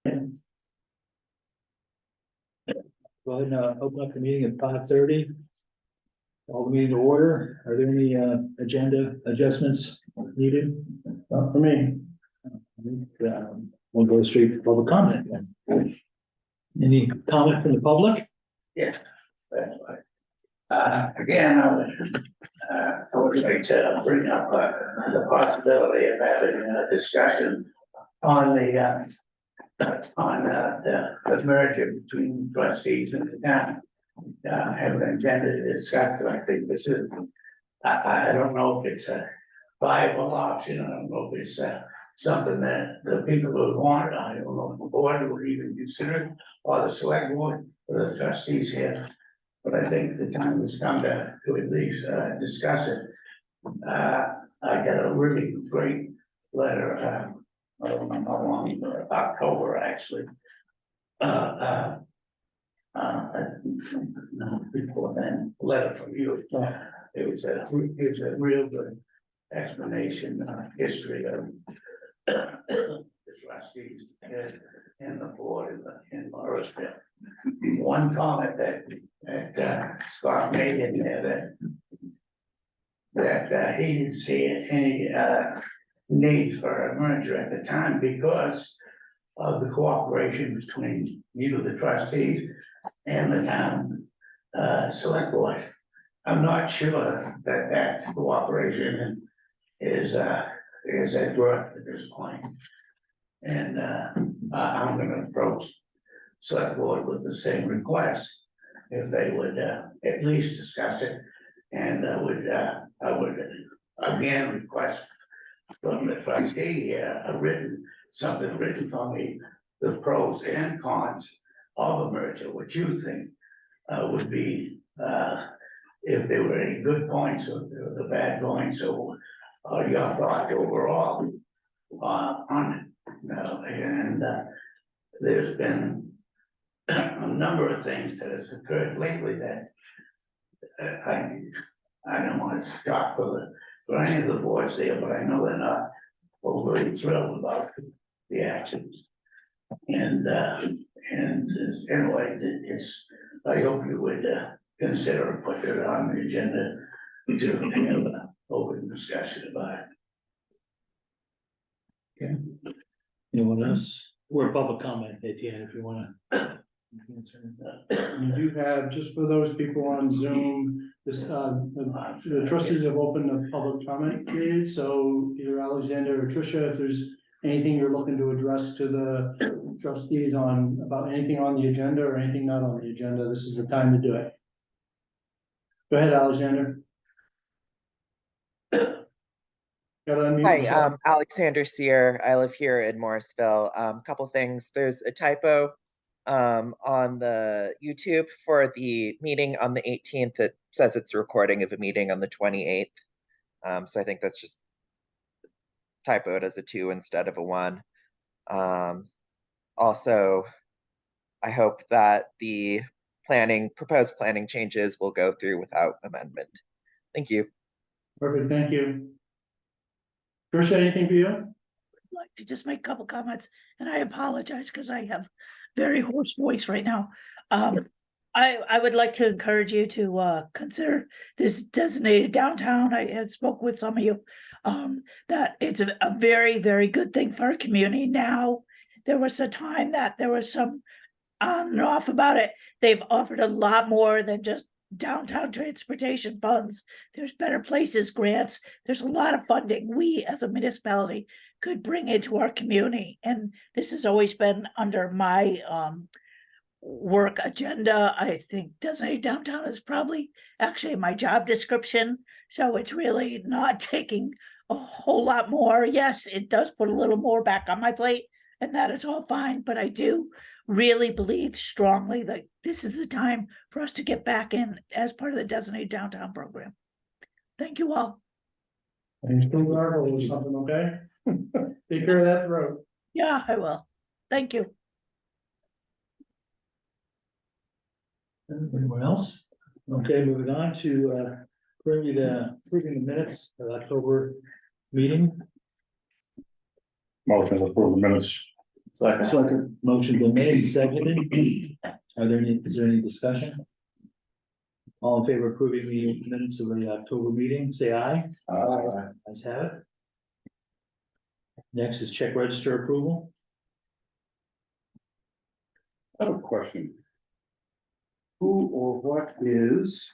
Go ahead and open up the meeting at 5:30. All the meeting to order. Are there any agenda adjustments needed? Not for me. We'll go straight to public comment then. Any comment from the public? Yes, that's right. Again, I would like to bring up the possibility of having a discussion on the merger between trustees and the town. I have an agenda to discuss, but I think this is, I don't know if it's a viable option. I don't know if it's something that the people would want. I don't know if the board would even consider it, or the select board, or the trustees here. But I think the time has come to at least discuss it. I got a really great letter, I don't know how long, October actually. Before then, letter from you. It was a real good explanation, history of the trustees and the board in Morrisville. One comment that Scott made in there that he didn't see any need for a merger at the time because of the cooperation between you, the trustees, and the town select board. I'm not sure that cooperation is at work at this point. And I'm gonna approach select board with the same request. If they would at least discuss it, and I would again request from the trustee something written for me, the pros and cons of a merger, what you think would be if there were any good points or the bad points or your thought overall on it. And there's been a number of things that has occurred lately that I don't want to talk for any of the boards there, but I know they're not overly thrilled about the actions. And anyway, I hope you would consider putting it on the agenda to have an open discussion about it. Okay. Anyone else? We're public comment at the end if you wanna. You do have, just for those people on Zoom, this, the trustees have opened a public comment period, so either Alexander or Tricia, if there's anything you're looking to address to the trustees about anything on the agenda or anything not on the agenda, this is the time to do it. Go ahead, Alexander. Hi, Alexander Sear. I live here in Morrisville. Couple things. There's a typo on the YouTube for the meeting on the 18th. It says it's a recording of a meeting on the 28th. So I think that's just typoed as a 2 instead of a 1. Also, I hope that the proposed planning changes will go through without amendment. Thank you. Perfect, thank you. Tricia, anything for you? I'd like to just make a couple comments, and I apologize because I have very hoarse voice right now. I would like to encourage you to consider this designated downtown. I had spoke with some of you that it's a very, very good thing for our community. Now, there was a time that there was some on and off about it. They've offered a lot more than just downtown transportation funds. There's better places grants. There's a lot of funding we as a municipality could bring into our community. And this has always been under my work agenda. I think designated downtown is probably actually my job description. So it's really not taking a whole lot more. Yes, it does put a little more back on my plate, and that is all fine. But I do really believe strongly that this is the time for us to get back in as part of the designated downtown program. Thank you all. And still gargle or something, okay? Take care of that throat. Yeah, I will. Thank you. Anyone else? Okay, moving on to approving the minutes of October meeting. Motion to approve the minutes. Second. Motion been made, seconded. Is there any discussion? All in favor of approving the minutes of the October meeting, say aye. Ayes have it. Next is check register approval. I have a question. Who or what is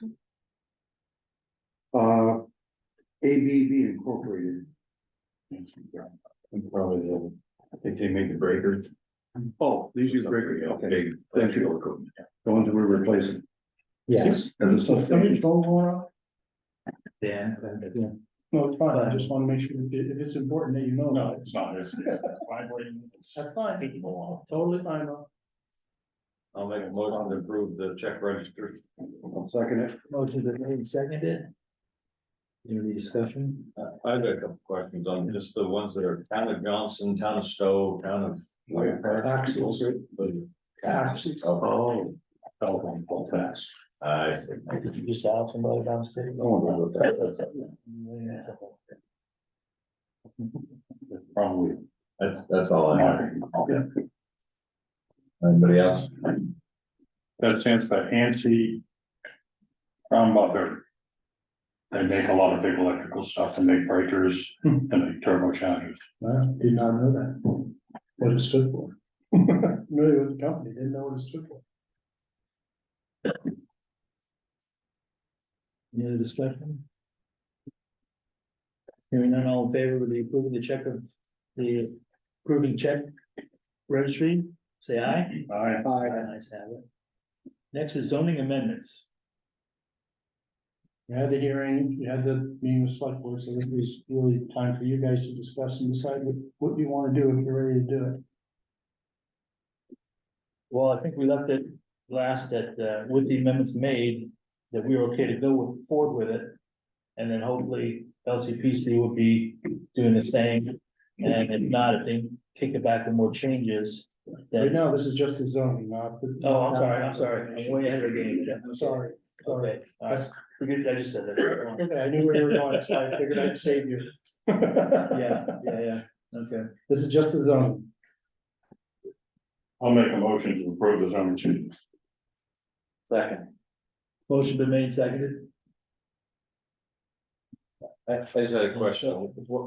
ABB Incorporated? Probably, I think they made the breakers. Oh, these use breakers, okay, Big thank you. equipment. The ones that we're replacing. Yes. And So, somebody's phone going off? Dan. No, it's fine, I just wanna make sure if it's important that you know. No, it's not, it's vibrating. That's fine, totally fine, though. I'll make a motion to approve the check register. I'll second it. Motion been made, seconded. Any discussion? I've got a couple questions on just the ones that are town of Johnson, town of Stowe, town of. Axles. Axles. Oh. Telephone poll tax. I see. Did you just have somebody downstairs? I wonder what that is. Probably. That's all I have. Anybody else? That stands for ANSI Crown Buffer. They make a lot of big electrical stuff and make breakers and make turbochargers. I did not know that, what it stood for. Familiar with the company, didn't know what it stood for. Any other discussion? Hearing none, all in favor of the approving the check of the approving check registry, say aye. Ayes have it. Next is zoning amendments. You had the hearing, you had the meeting with select board, so this is really time for you guys to discuss and decide what you wanna do if you're ready to do it. Well, I think we left it last that, with the amendments made, that we were okay to go forward with it. And then hopefully LCPC will be doing the same, and if not, if they kick it back with more changes, Right then. now, this is just the zoning, not the. Oh, I'm sorry, I'm way ahead of the game. I'm sorry. Okay, all right, forget, I just said that. Okay, I knew where you were going, so I figured I'd save you. Yeah, okay. This is just the zoning. I'll make a motion to approve the zoning changes. Second. Motion been made, seconded. I just had a question.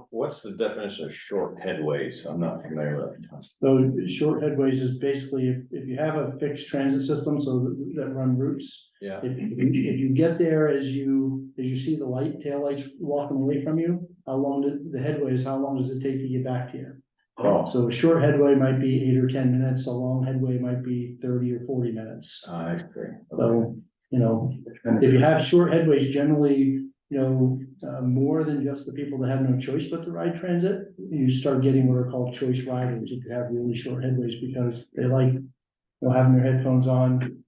What's the definition of short headways? I'm not familiar with it. So short headways is basically if you have a fixed transit system, so that run routes. Yeah. If you get there as you see the tail lights walking away from you, how long the headway is, how long does it take to get back to you? Oh. So a short headway might be 8 or 10 minutes, a long headway might be 30 or 40 minutes. I see. So, if you have short headways, generally, more than just the people that have no choice but to ride transit, you start getting what are called choice riders, if you have really short headways, because they like, having their headphones on,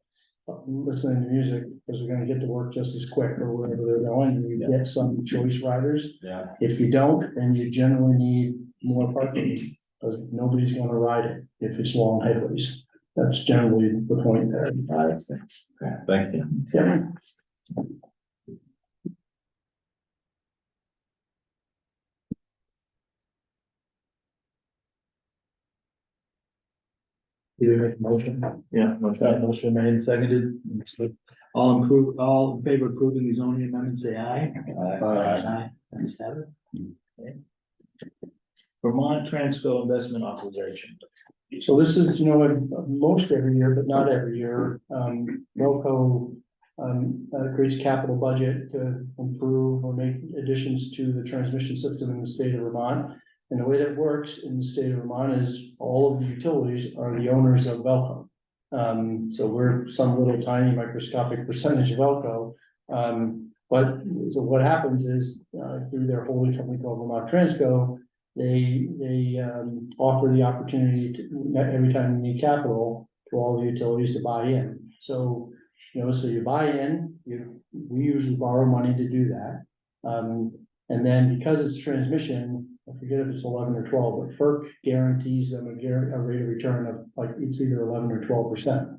listening to music, because they're gonna get to work just as quick or wherever they're going, and you get some choice riders. Yeah. If you don't, then you generally need more parking, because nobody's gonna ride it if it's long headways. That's generally the point there. Thank you. Yeah. Either make a motion. Yeah. Motion made and seconded. All in favor of approving the zoning amendment, say aye. Aye. Ayes have it. Okay. Vermont Transco investment authorization. So this is, most every year, but not every year, ROCO creates capital budget to improve or make additions to the transmission system in the state of Vermont. And the way that works in the state of Vermont is all of the utilities are the owners of Velco. So we're some little tiny microscopic percentage of Velco. But so what happens is, through their holding company called Vermont Transco, they offer the opportunity to, every time you need capital, to all the utilities to buy in. So, so you buy in, we usually borrow money to do that. And then because it's transmission, I forget if it's 11 or 12, but FERC guarantees them a rate of return of like, it's either 11 or 12%.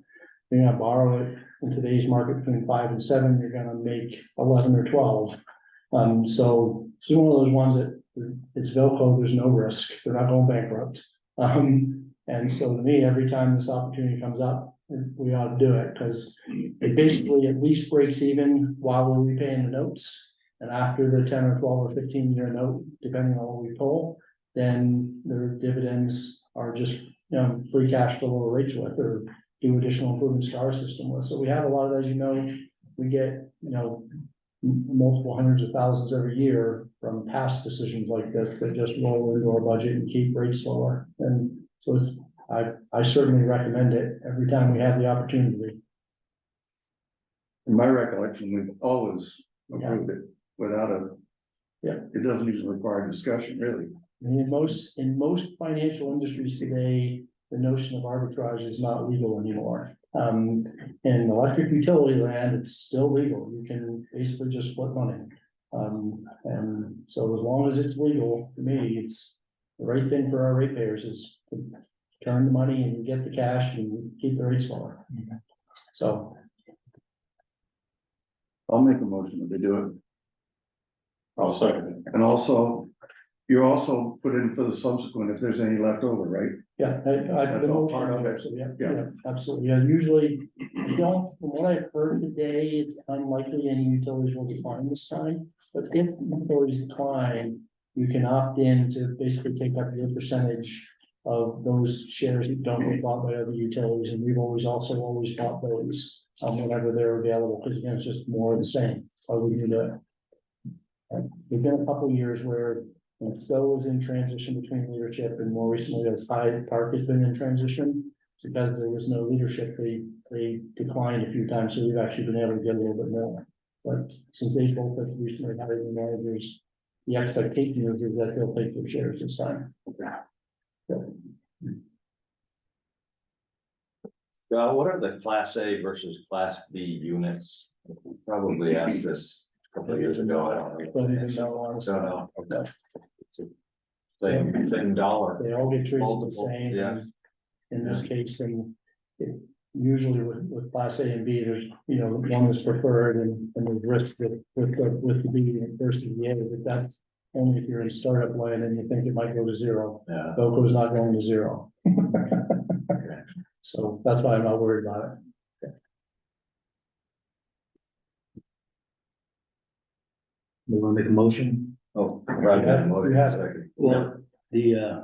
You're gonna borrow it in today's market between 5 and 7, you're gonna make 11 or 12. So it's one of those ones that it's Velco, there's no risk, they're not going bankrupt. And so to me, every time this opportunity comes up, we ought to do it, because it basically at least breaks even while we're repaying the notes. And after the 10 or 12 or 15-year note, depending on what we pull, then the dividends are just, free cash to lower rates with, or do additional improvements to our system with. So we have a lot of, as you know, we get, multiple hundreds of thousands every year from past decisions like this that just roll into our budget and keep rates lower. And so it's, I certainly recommend it every time we have the opportunity. In my recollection, we've always approved it without a. Yeah. It doesn't even require discussion, really. In most financial industries today, the notion of arbitrage is not legal anymore. In electric utility land, it's still legal. You can basically just split money. And so as long as it's legal, to me, it's the right thing for our ratepayers is to turn the money and get the cash and keep the rates lower. So I'll make a motion that they do it. I'll second it. And also, you're also put in for the subsequent if there's any left over, right? yeah, That's all part of it. So, Yeah. yeah, absolutely. Yeah, usually, from what I've heard today, it's unlikely any utilities will decline this time. But if utilities decline, you can opt in to basically take up your percentage of those shares that don't get bought by other utilities, and we've always bought those, whenever they're available, because again, it's just more of the same. Why would you do it? There've been a couple of years where Stowe was in transition between leadership, and more recently, as Hyde Park has been in transition. It's because there was no leadership, they declined a few times, so we've actually been able to get a little bit more. But since they both have recently hired new managers, the expectation is that they'll take their shares this time. What are the Class A versus Class B units? Probably asked this a couple of years ago. I don't Don't even know. know, honestly. Don't know. Okay. Same dollar. They all get treated the Multiple, same. yeah. In this case, and usually with class A and B, there's, one is preferred and there's risk with the B versus the A, but that's only if you're in startup land and you think it might go to zero. Yeah. Boco's not going to zero. Okay. So that's why I'm not worried about it. We want to make a motion? Oh, right. Yeah, we have- Second. Well, the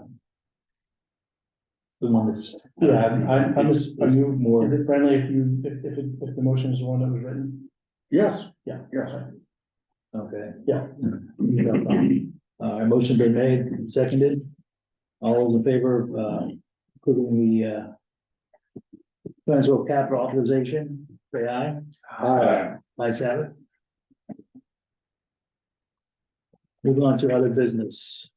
one that's. Yeah, I'm It's just, are you more. is it friendly if the motion is the one that was written? Yes. Yeah. Yes. Okay. Yeah. Our motion been made and seconded. All those in favor of, approving the, transfer of capital authorization, say aye. Ayes have it. Moving on to other business.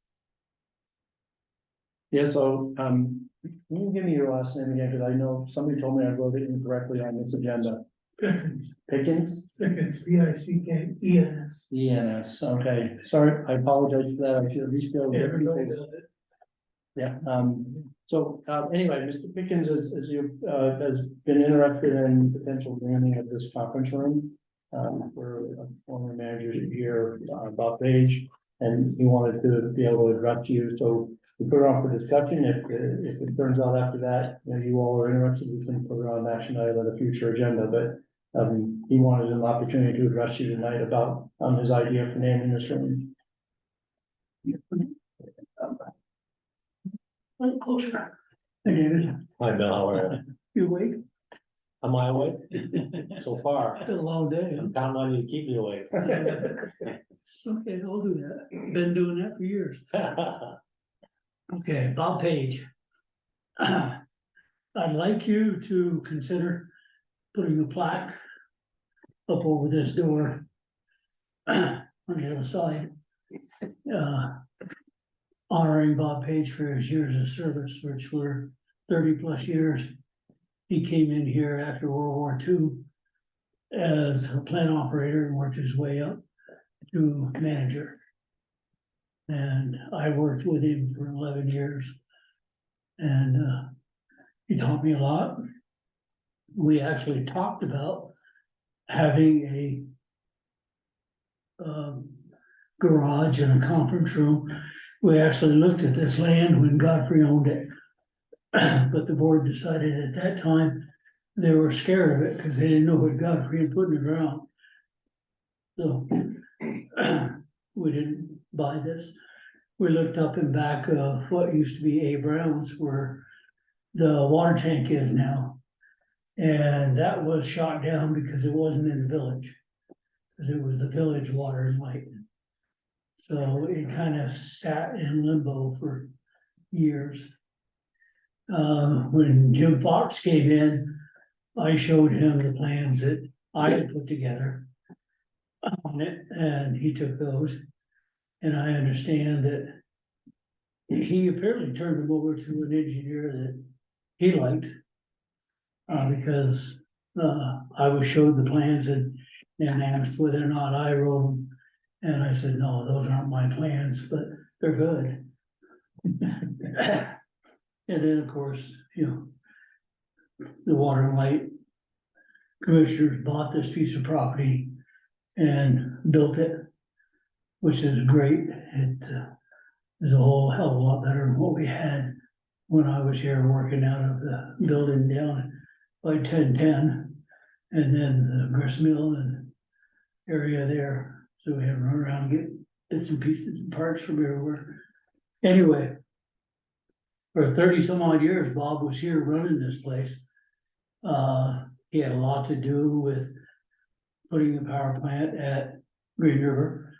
Yeah, so, can you give me your last name again, because I know somebody told me I wrote it incorrectly on this agenda. Pickens? Pickens, P-I-C-K-E-N-S. ENS, okay, sorry, I apologize for that, I should at least be able to get people. Yeah, anyway, Mr. Pickens, as you, has been interested in potential branding of this conference room. For a former manager here, Bob Page, and he wanted to be able to address you, so we put it on for discussion. If it turns out after that, you all are interested, we can put it on an action item at a future agenda, but he wanted an opportunity to address you tonight about his idea for naming this room. Hi, Bill, how are You awake? you? Am I awake? So far, It's been a long day. I'm counting on you to keep me awake. Okay, I'll do that. Been doing that for years. Okay, Bob Page. I'd like you to consider putting a plaque up over this door on the other side. Honoring Bob Page for his years of service, which were 30+ years. He came in here after World War II as a plant operator and worked his way up to manager. And I worked with him for 11 years. And he taught me a lot. We actually talked about having a garage and a conference room. We actually looked at this land when Godfrey owned it. But the board decided at that time, they were scared of it because they didn't know what Godfrey had put in the ground. So we didn't buy this. We looked up in back of what used to be A. Brown's where the water tank is now. And that was shot down because it wasn't in the village. Because it was the village water and light. So it kind of sat in limbo for years. When Jim Fox came in, I showed him the plans that I had put together on it, and he took those. And I understand that he apparently turned them over to an engineer that he liked. Because I was showed the plans and asked whether or not I wrote them. And I said, no, those aren't my plans, but they're good. And then, of course, you know, the water and light commissioners bought this piece of property and built it, which is great. It is a whole hell of a lot better than what we had when I was here working out of the building down by 1010, and then the grist mill and area there. So we had to run around and get bits and pieces and parts from everywhere. Anyway, for 30 some odd years, Bob was here running this place. He had a lot to do with putting the power plant at Green River.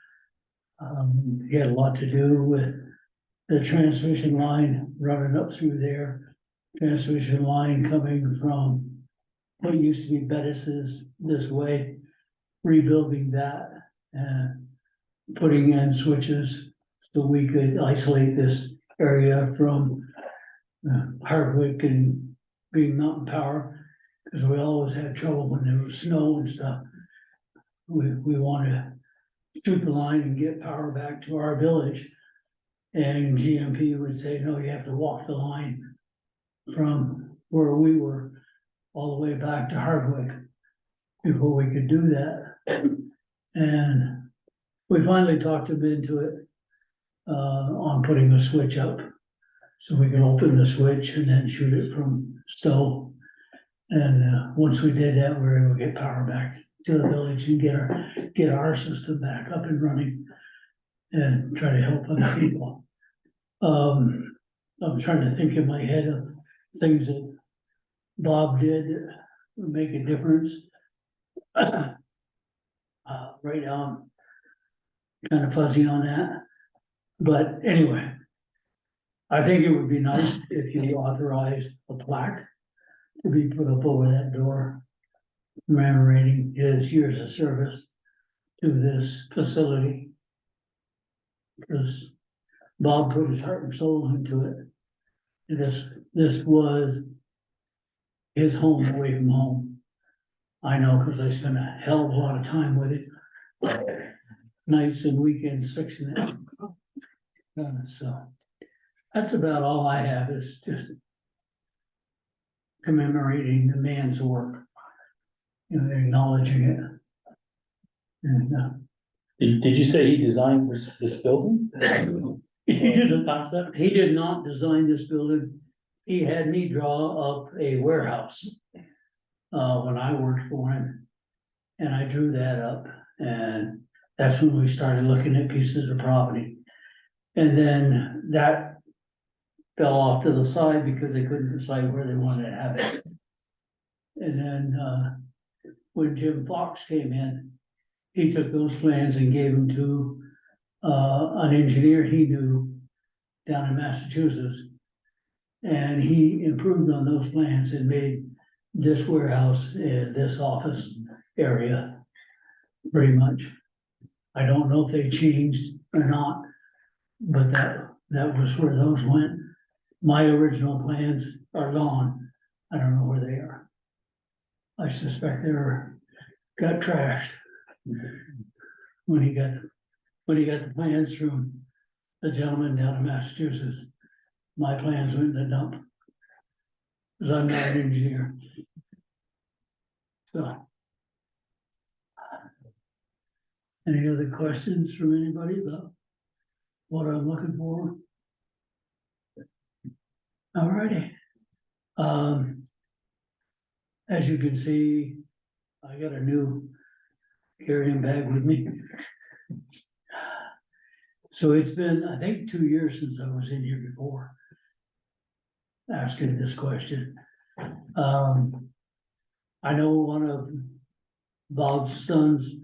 He had a lot to do with the transmission line running up through there. Transmission line coming from what used to be Bettis's this way, rebuilding that and putting in switches so we could isolate this area from Hardwick and Green Mountain Power, because we always had trouble when there was snow and stuff. We want to shoot the line and get power back to our village. And GMP would say, no, you have to walk the line from where we were all the way back to Hardwick before we could do that. And we finally talked him into it on putting a switch up. So we can open the switch and then shoot it from Stowe. And once we did that, we were able to get power back to the village and get our system back up and running and try to help other people. I'm trying to think in my head of things that Bob did that would make a difference. Right now, I'm kind of fuzzy on that. But anyway, I think it would be nice if you authorized a plaque to be put up over that door commemorating his years of service to this facility. Because Bob put his heart and soul into it. This was his home away from home. I know because I spent a hell of a lot of time with it. Nights and weekends fixing it. So that's about all I have, is just commemorating the man's work. You know, acknowledging it. And Did you say he designed this building? He did a concept? he did not design this building. He had me draw up a warehouse when I worked for him. And I drew that up, and that's when we started looking at pieces of property. And then that fell off to the side because they couldn't decide where they wanted to have it. And then when Jim Fox came in, he took those plans and gave them to an engineer he knew down in Massachusetts. And he improved on those plans and made this warehouse, this office area, pretty much. I don't know if they changed or not, but that was where those went. My original plans are gone. I don't know where they are. I suspect they got trashed when he got the plans from the gentleman down in Massachusetts. My plans went in the dump because I'm not an engineer. So, any other questions from anybody about what I'm looking for? All righty. As you can see, I got a new carrying bag with me. So it's been, I think, 2 years since I was in here before, asking this question. I know one of Bob's sons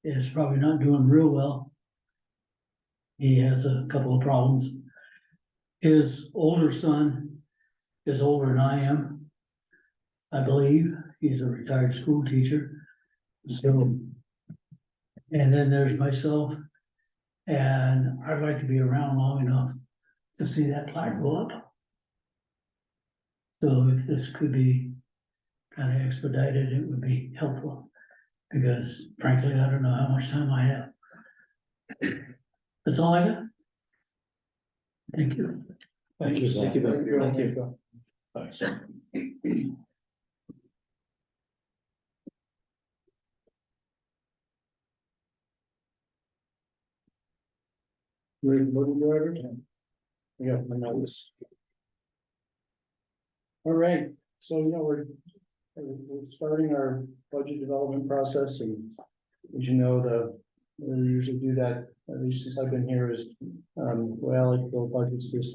is probably not doing real well. He has a couple of problems. His older son is older than I am. I believe he's a retired school teacher. So, and then there's myself, and I'd like to be around long enough to see that plaque go up. So if this could be kind of expedited, it would be helpful, because frankly, I don't know how much time I have. That's all I got. Thank you. Thank you. Thank you. Thanks. Yeah, I know this. All right, so we're starting our budget development process, and as you know, we usually do that, at least since I've been here, is well, like the budgets is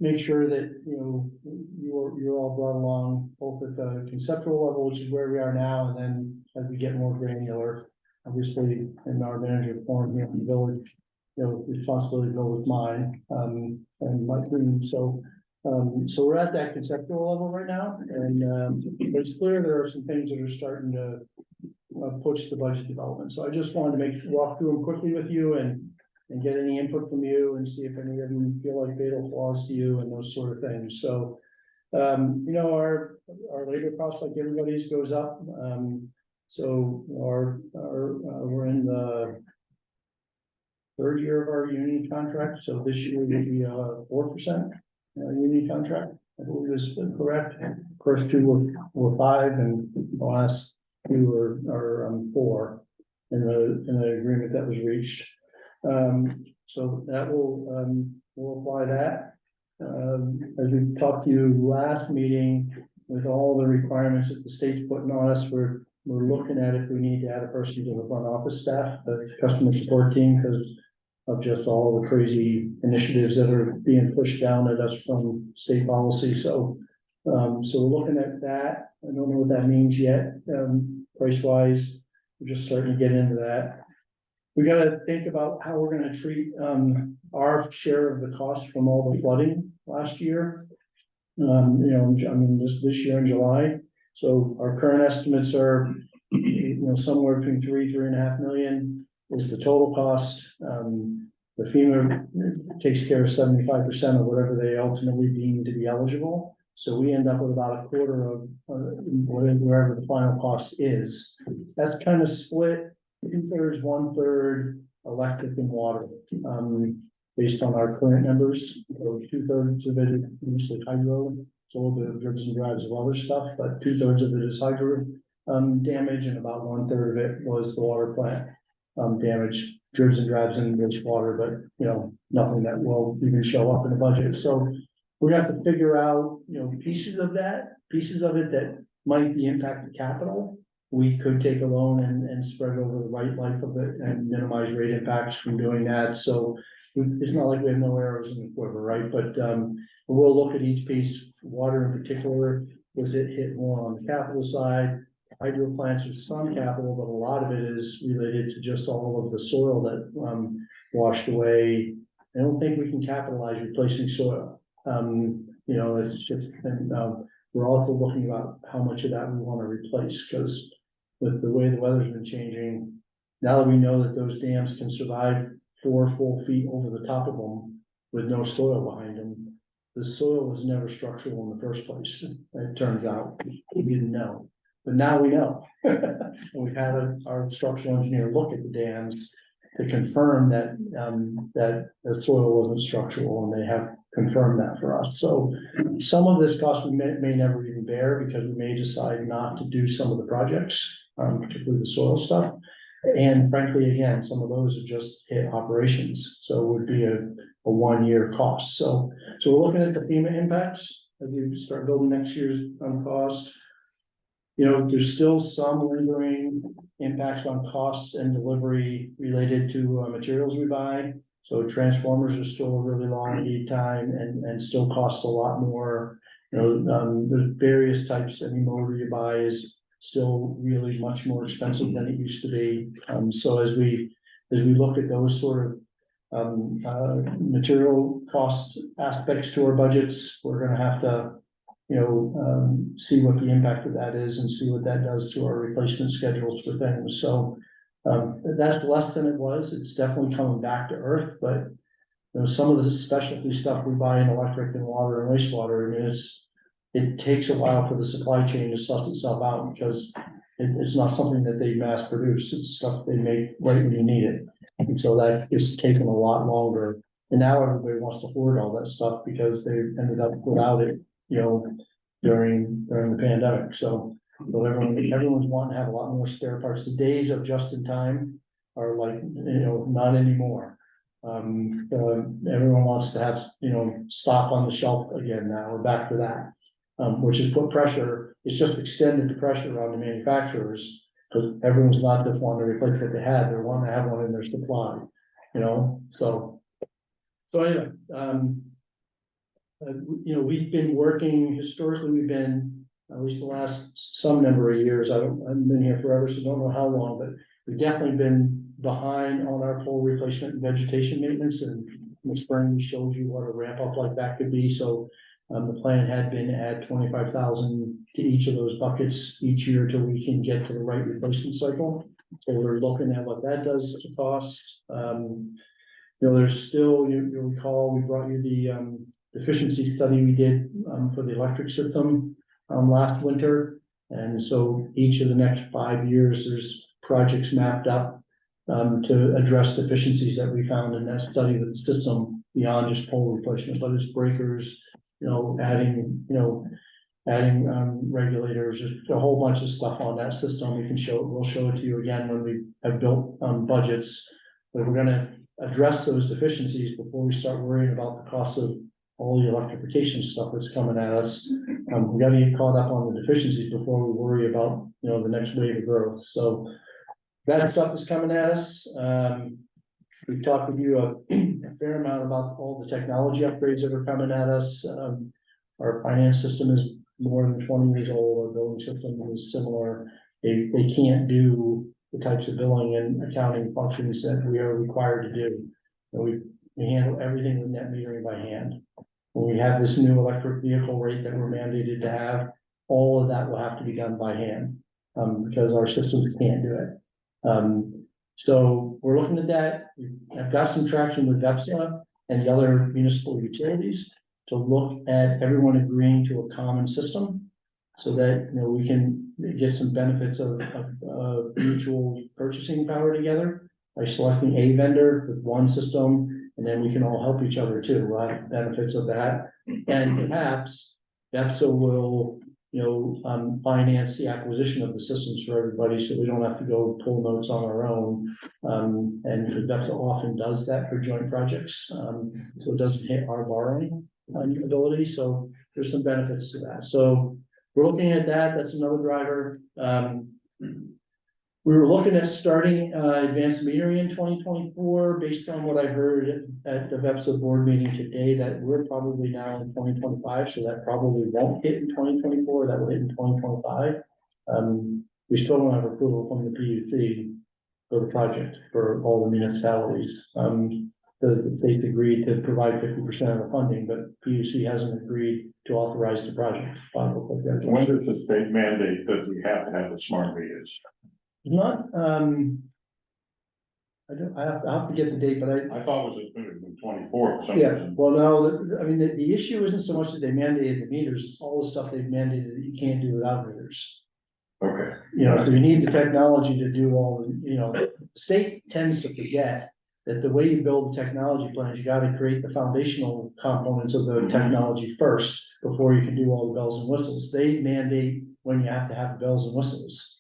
make sure that, you're all brought along, both at the conceptual level, which is where we are now, and then as we get more granular, obviously, in our manager forum here in the village, responsibility goes with mine, and my team, so we're at that conceptual level right now, and it's clear there are some things that are starting to push the budget development, so I just wanted to walk through them quickly with you and get any input from you and see if any of them feel like fatal flaws to you and those sort of things. So, our labor costs, like everybody's, goes up. So we're in the third year of our union contract. So this year will be 4% union contract. I believe is correct. First two were 5, and the last two are 4 in the agreement that was reached. So that we'll apply that. As we talked to you last meeting, with all the requirements that the state's putting on us, we're looking at if we need to add a person to the front office staff, the customer support team, because of just all the crazy initiatives that are being pushed down at us from state policy. So we're looking at that. I don't know what that means yet. Price wise, we're just starting to get into that. We got to think about how we're going to treat our share of the cost from all the flooding last year. This year in July. So our current estimates are, somewhere between 3.5 million is the total cost. The FEMA takes care of 75% of whatever they ultimately deem to be eligible. So we end up with about a quarter of wherever the final cost is. That's kind of split 2/3, 1/3 electric and water, based on our current numbers. So 2/3 of it is mostly hydro, so a little bit of dribs and drives of other stuff, but 2/3 of it is hydro damage, and about 1/3 of it was the water plant damage, dribs and drives and wastewater, but nothing that will even show up in the budget. So we have to figure out, pieces of it that might be impacted capital. We could take a loan and spread over the right life of it and minimize rate impacts from doing that. So it's not like we have no arrows in the quiver, right? But we'll look at each piece. Water in particular, was it hit more on the capital side? Hydro plants are some capital, but a lot of it is related to just all of the soil that washed away. I don't think we can capitalize replacing soil. It's just, and we're also looking about how much of that we want to replace, because with the way the weather's been changing, now that we know that those dams can survive 4 full feet over the top of them with no soil behind them, the soil was never structural in the first place. It turns out we didn't know, but now we know. And we've had our structural engineer look at the dams to confirm that the soil wasn't structural, and they have confirmed that for us. So some of this cost we may never even bear, because we may decide not to do some of the projects, particularly the soil stuff. And frankly, again, some of those are just hit operations. So it would be a 1-year cost. So we're looking at the FEMA impacts as we start building next year's cost. You know, there's still some lingering impacts on costs and delivery related to materials we buy. So transformers are still a really long lead time and still cost a lot more. You know, there's various types, any motor you buy is still really much more expensive than it used to be. So as we look at those sort of material cost aspects to our budgets, we're gonna have to, you know, see what the impact of that is and see what that does to our replacement schedules for things. So that's less than it was. It's definitely coming back to earth, but you know, some of the specialty stuff we buy in electric and water and wastewater, I mean, it takes a while for the supply chain to suss itself out because it's not something that they mass produce. It's stuff they make right when you need it. And so that is taking a lot longer. And now everybody wants to hoard all that stuff because they ended up without it, you know, during the pandemic. So everyone's wanting to have a lot more spare parts. The days of just in time are like, you know, not anymore. Everyone wants to have, you know, stock on the shelf again now. We're back to that. Which has put pressure, it's just extended the pressure on the manufacturers, because everyone's not just wanting to replace what they had, they're wanting to have one in their supply, you know, so. So anyway, you know, we've been working, historically, we've been, at least the last some number of years, I haven't been here forever, so don't know how long, but we've definitely been behind on our pole replacement and vegetation maintenance, and in the spring shows you what a ramp up like that could be, so. The plan had been to add 25,000 to each of those buckets each year till we can get to the right replacement cycle. So we're looking at what that does to cost. You know, there's still, you'll recall, we brought you the efficiency study we did for the electric system last winter. And so each of the next 5 years, there's projects mapped up to address the efficiencies that we found in that study with the system beyond just pole replacement, but it's breakers, you know, adding regulators, just a whole bunch of stuff on that system. We can show it, we'll show it to you again when we have built budgets. But we're gonna address those deficiencies before we start worrying about the cost of all the electrification stuff that's coming at us. We gotta get caught up on the deficiencies before we worry about, you know, the next wave of growth. So that stuff is coming at us. We've talked with you a fair amount about all the technology upgrades that are coming at us. Our finance system is more than 20 years old. Our billing system is similar. They can't do the types of billing and accounting functions that we are required to do. And we handle everything with net metering by hand. When we have this new electric vehicle rate that we're mandated to have, all of that will have to be done by hand because our systems can't do it. So we're looking at that. I've got some traction with VEPSA and the other municipal utilities to look at everyone agreeing to a common system so that, you know, we can get some benefits of mutual purchasing power together by selecting a vendor with one system, and then we can all help each other too, benefits of that. And perhaps VEPSA will, you know, finance the acquisition of the systems for everybody, so we don't have to go pull notes on our own. And VEPSA often does that for joint projects, so it doesn't hit our borrowing ability, so there's some benefits to that. So we're looking at that, that's another driver. We were looking at starting advanced metering in 2024, based on what I heard at the VEPSA board meeting today, that we're probably now in 2025, so that probably won't hit in 2024, that will hit in 2025. We still don't have approval from the PUC for the project for all the municipalities. The state agreed to provide 50% of the funding, but PUC hasn't agreed to authorize the project. When does the state mandate that we have to have the smart meters? Not, I have to get the date, but I thought it was in 24 for some yeah, reason. well, no, I mean, the issue isn't so much that they mandated the meters, it's all the stuff they've mandated that you can't do without meters. Okay. You know, so you need the technology to do all the, you know, the state tends to forget that the way you build the technology plans, you gotta create the foundational components of the technology first, before you can do all the bells and whistles. They mandate when you have to have the bells and whistles.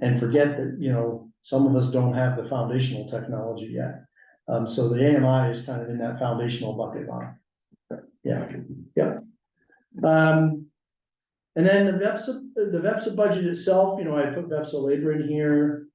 And forget that, you know, some of us don't have the foundational technology yet. So the AMI is kind of in that foundational bucket line. Yeah, yeah. And then the VEPSA budget itself, you know, I put VEPSA labor in here.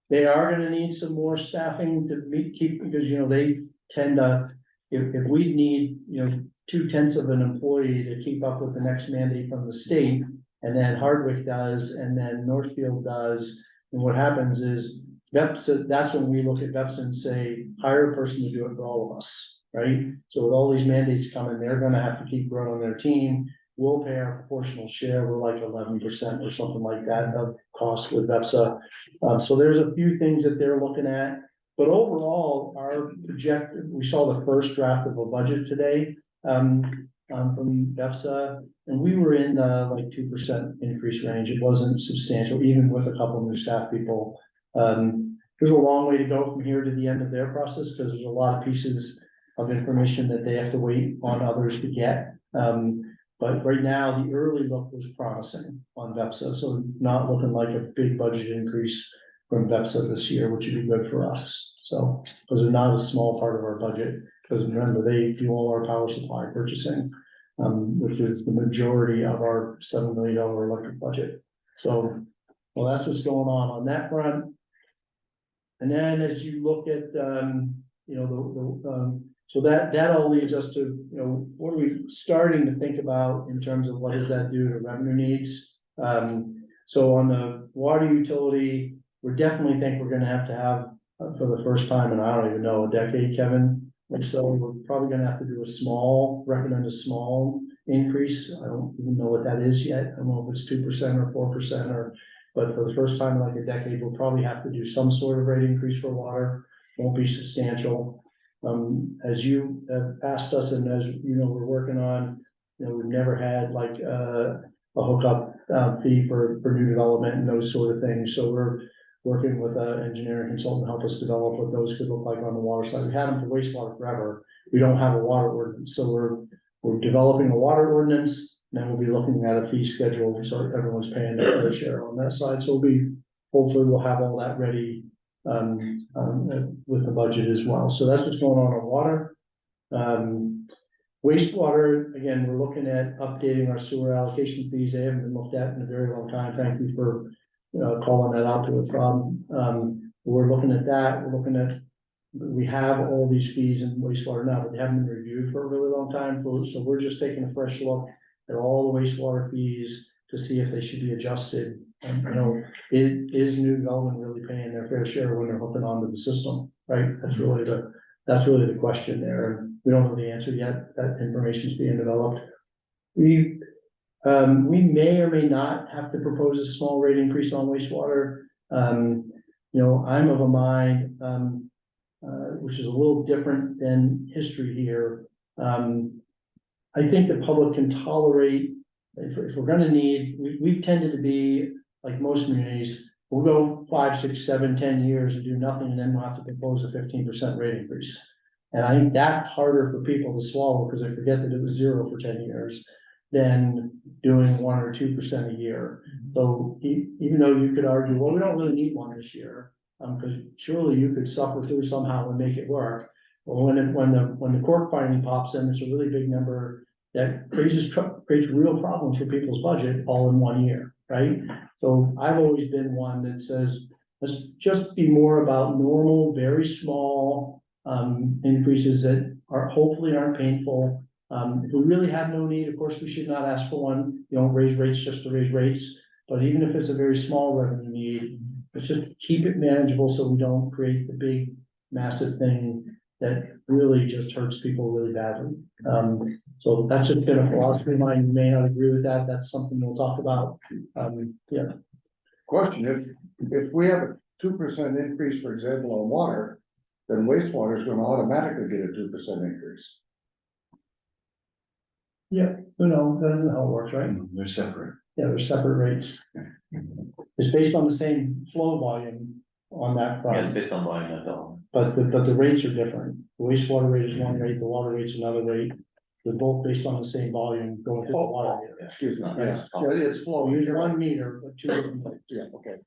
They are gonna need some more staffing to keep, because, you know, they tend to, if we need, you know, 2/10 of an employee to keep up with the next mandate from the state, and then Hardwick does, and then Northfield does, and what happens is VEPSA, that's when we look at VEPSA and say, hire a person to do it for all of us, right? So with all these mandates coming, they're gonna have to keep growing their team. We'll pay our proportional share, we're like 11% or something like that of cost with VEPSA. So there's a few things that they're looking at, but overall, our we saw the first draft of a budget today, from VEPSA, and we were in the like 2% increase range. It wasn't substantial, even with a couple new staff people. There's a long way to go from here to the end of their process, because there's a lot of pieces of information that they have to wait on others to get. But right now, the early look was promising on VEPSA, so not looking like a big budget increase from VEPSA this year, which would be good for us. So, because they're not a small part of our budget, because remember, they do all our power supply purchasing, which is the majority of our $7 million electric budget. So, well, that's what's going on that front. And then as you look at, you know, so that all leads us to, you know, what are we starting to think about in terms of what does that do to revenue needs? So on the water utility, we definitely think we're gonna have to have, for the first time in, I don't even know, a decade, Kevin. And so we're probably gonna have to do recommend a small increase. I don't even know what that is yet. I don't know if it's 2% or 4% but for the first time in like a decade, we'll probably have to do some sort of rate increase for water. Won't be substantial. As you have asked us, and as you know, we're working on, you know, we've never had like a hookup fee for new development and those sort of things. So we're working with an engineering consultant to help us develop what those could look like on the water side. We had them for wastewater forever. We don't have a water ordinance, so we're developing a water ordinance. And then we'll be looking at a fee schedule, so everyone's paying their share on that side. So hopefully we'll have all that ready with the budget as well. So that's what's going on water. Wastewater, again, we're looking at updating our sewer allocation fees. They haven't been looked at in a very long time. Thank you for calling that out to us, Rob. We're looking at that. We have all these fees in wastewater now, but they haven't been reviewed for a really long time. So we're just taking a fresh look at all the wastewater fees to see if they should be adjusted. And, you know, is new development really paying their fair share when they're hooking onto the system, right? That's really the question there. And we don't know the answer yet. That information is being developed. We may or may not have to propose a small rate increase on wastewater. You know, I'm of a mind, which is a little different than history here. I think the public can tolerate, if we're gonna need, we've tended to be, like most communities, we'll go 5, 6, 7, 10 years and do nothing, and then we'll have to propose a 15% rate increase. And I think that's harder for people to swallow, because they forget that it was 0 for 10 years, than doing 1 or 2% a year. So even though you could argue, well, we don't really need one this year, because surely you could suffer through somehow and make it work. Well, when the court finally pops in, it's a really big number that creates real problems for people's budget all in 1 year, right? So I've always been one that says, let's just be more about normal, very small increases that hopefully aren't painful. If we really have no need, of course, we should not ask for one. You don't raise rates just to raise rates, but even if it's a very small revenue need, let's just keep it manageable so we don't create the big, massive thing that really just hurts people really badly. So that's just been a philosophy of mine. You may not agree with that. That's something we'll talk about. Yeah. Question, if we have a 2% increase, for example, on water, then wastewater is gonna automatically get a 2% increase. Yeah, no, that isn't how it works, right? They're separate. Yeah, they're separate rates. It's based on the same flow volume on that front. Yeah, it's based on volume, that's all. But the rates are different. The wastewater rate is one rate, the water rate's another rate. They're both based on the same volume going through the water meter. Excuse me, Yeah. yeah, it's So flowing. we use You're one right. meter, but 2 different rates. Yeah, okay.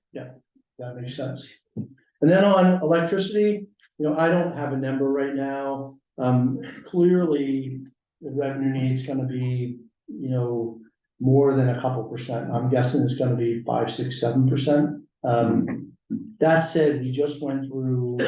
That makes sense. And then on electricity, I don't have a number right now. Clearly, the revenue need's gonna be, more than a couple percent. I'm guessing it's gonna be 5, 6, 7%. That said, we just went through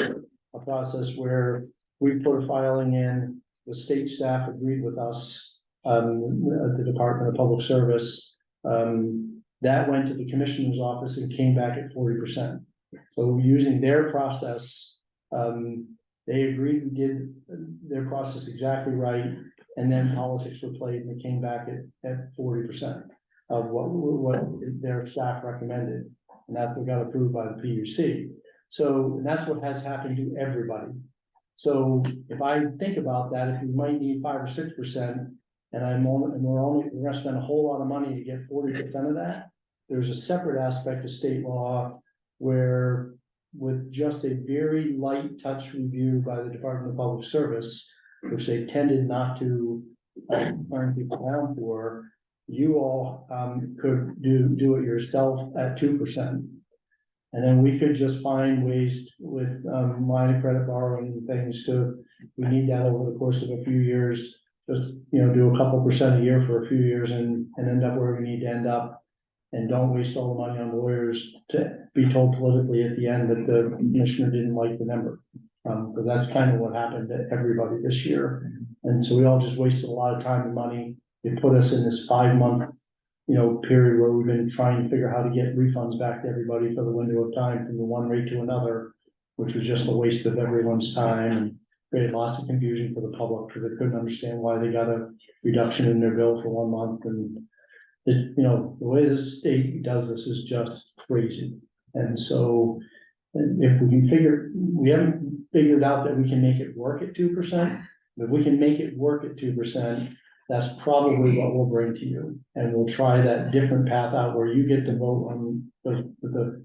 a process where we put a filing in, the state staff agreed with us, the Department of Public Service. That went to the commissioner's office and came back at 40%. So using their process, they agreed we did their process exactly right, and then politics were played and it came back at 40% of what their staff recommended. And that's what got approved by the PUC. So and that's what has happened to everybody. So if I think about that, if we might need 5 or 6%, and we're gonna spend a whole lot of money to get 40% of that, there's a separate aspect of state law where with just a very light touch review by the Department of Public Service, which they tended not to turn people down for, you all could do it yourself at 2%. And then we could just find ways with line of credit borrowing and things to, we need that over the course of a few years. Just, do a couple percent a year for a few years and end up where we need to end up. And don't waste all the money on lawyers to be told politically at the end that the commissioner didn't like the number. Because that's kind of what happened to everybody this year. And so we all just wasted a lot of time and money. It put us in this 5-month, period where we've been trying to figure out how to get refunds back to everybody for the window of time from the one rate to another, which was just a waste of everyone's time and created lots of confusion for the public because they couldn't understand why they got a reduction in their bill for 1 month. And the way the state does this is just crazy. And so if we haven't figured out that we can make it work at 2%, if we can make it work at 2%, that's probably what we'll bring to you. And we'll try that different path out where you get to vote on when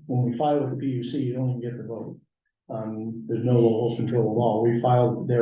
we file with the PUC, you don't even get to vote. There's no local control of law. We filed their